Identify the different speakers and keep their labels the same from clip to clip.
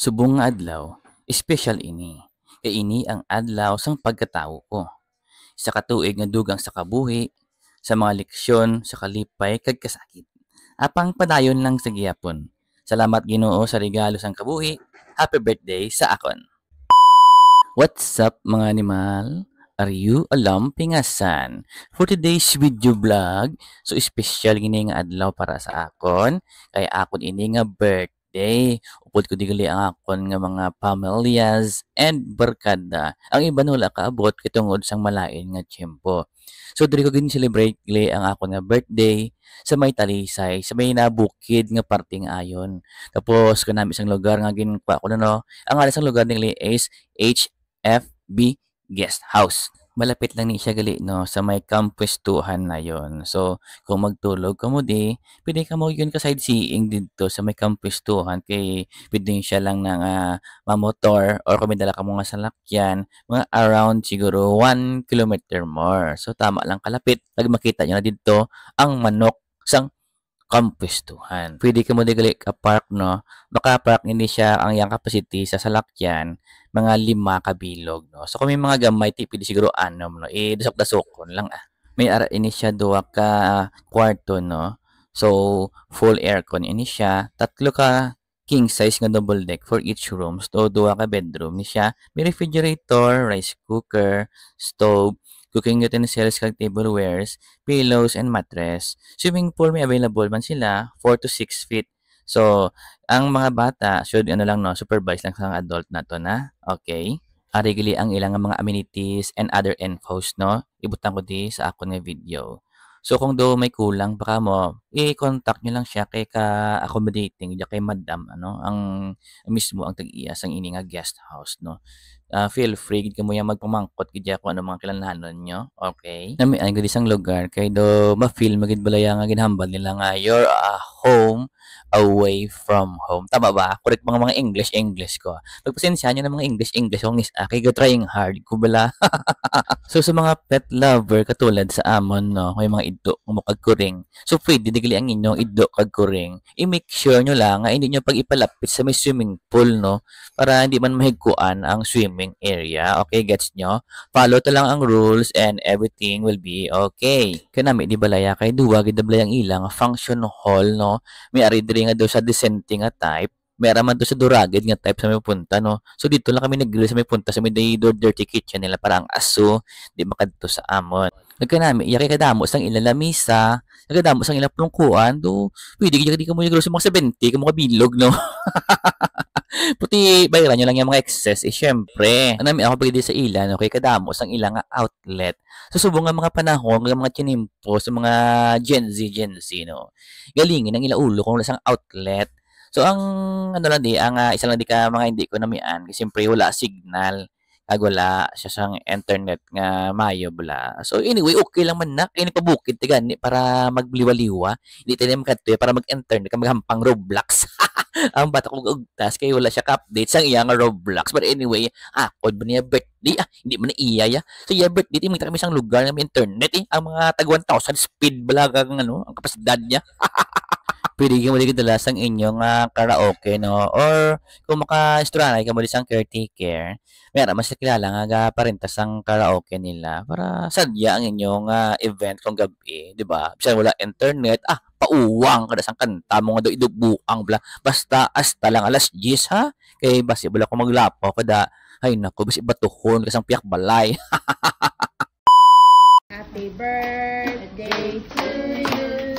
Speaker 1: Subong nga adlaw, espesyal ini. Kay ini ang adlaw sang pagkatawo ko. Sa katuig nga dugang sa kabuhi, sa mga leksyon, sa kalipay kag kasakit. Apang padayon lang sa gihapon. Salamat Ginoo sa regalo sang kabuhi. Happy birthday sa akon. What's up mga animal? Are you alam pingasan? For today's video vlog, so special gini nga adlaw para sa akon. Kay akon ini nga birthday. Upod ko digali ang akon nga mga pamilyas and barkada. Ang iba wala kaabot kitungod sang malain nga tiyempo. So diri ko gini celebrate gali ang akon nga birthday sa may talisay, sa may nabukid nga parting ayon. Tapos kanami isang lugar nga ginkuha ko no. Ang alas ang lugar nili is HFB Guest House. Malapit lang ni siya gali no sa may kampuestuhan na yon. So kung magtulog ka mo di, pwede ka mo yun ka sightseeing dito sa may kampuestuhan kay pwede siya lang ng mamotor or kung may dala ka mga salakyan, mga around siguro 1 kilometer more. So tama lang kalapit. Pag makita nyo na dito ang manok sang kampuestuhan. Pwede ka mo digali ka park no. Maka-park hindi siya ang yang capacity sa salakyan mga 5 kabilog no. So kung may mga gamay ti pwede siguro 6 no. Dasok-dasokon lang May ara ini siya 2 ka kwarto no. So full aircon ini siya. 3 ka king size nga double deck for each room. So 2 ka bedroom ni siya. May refrigerator, rice cooker, stove, cooking utensils kag tablewares, pillows and mattress. Swimming pool may available man sila 4 to 6 feet. So, ang mga bata should ano lang no, supervise lang sa adult na to na. Okay? Arigili ang ilang mga amenities and other infos no. Ibutan ko di sa ako nga video. So kung do may kulang baka mo i-contact niyo lang siya kay ka accommodating diya kay madam ano ang mismo ang tag-iya sang ini nga guest house no. Feel free gid kamo yang magpamangkot gid kung ano mga kinahanglanon nyo. Okay? Nami ang gid isang lugar kay do ma-feel magid balaya nga ginhambal nila nga you're a home away from home. Tama ba? Correct mga English ko. Pagpasensyahan nyo ng mga English kung kay go trying hard ko bala. So sa mga pet lover katulad sa amon no, may mga iddo kung makagkuring. So pwede digali ang inyong iddo kag kuring. I-make sure nyo lang nga hindi nyo pag ipalapit sa may swimming pool no para hindi man mahigkuan ang swimming area. Okay, gets nyo? Follow ta lang ang rules and everything will be okay. Kanami di balaya kay duwa gid ang ilang function hall no. May ari diri nga daw sa dissenting nga type. Meron man to sa duragid nga type sa may punta no. So dito lang kami nag-grill sa may punta sa may dirty kitchen nila para ang aso di makadto sa amon. Nagkanami iya kay kadamo sang ilalamisa, nagkadamo sang ilang plungkuan do pwede di ka mo nag sa mga 70 ka mga bilog no. Puti bayaran nyo lang yung mga excess syempre anami ako pagdi sa ilan okay kadamo sang ilang outlet. So subong nga mga panahon ng mga tinimpo sa mga Gen Z no. Galingin ang ilaulo kung lasang outlet. So ang ano lang di ang isa lang di ka mga hindi ko namian kasi siyempre wala signal kag wala siya sang internet nga mayo bala. So anyway okay lang man na kay ni pabukid ti gani para magliwa-liwa. Di tayo makadto para mag-internet ka maghampang Roblox. Ang bata kong ugtas kay wala siya ka-update sang iya nga Roblox. But anyway, kod ba niya birthday? Hindi man na iya ya. So iya birthday ti kami isang lugar nga may internet ang mga tag 1,000 speed bala kang ano ang kapasidad niya. Pwede ka mo di dalas ang inyong karaoke no or kung maka-istranay ka mo di sang caretaker meron mas kilala nga parentas ang karaoke nila para sadya ang inyong event kung gabi di ba bisan wala internet pauwang kada sang kanta mo nga daw idugbuang bla basta hasta lang alas 10 ha kay basi bala ko maglapaw kada ay nako basi batuhon kasang piyak balay.
Speaker 2: Happy birthday to you.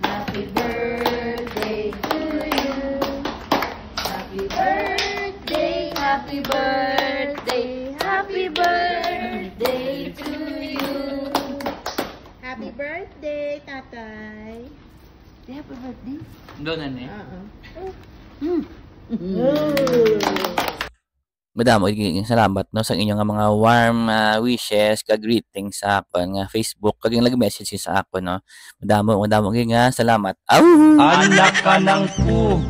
Speaker 2: Happy birthday to you. Happy birthday, happy birthday, happy birthday to you. Happy birthday, tatay. Happy birthday.
Speaker 1: Doon na ni. Madamo salamat no sa inyong mga warm wishes kag greetings sa akon nga Facebook kag nag-message sa akon no. Madamo nga salamat. Aw!
Speaker 3: Anak ka ng pu.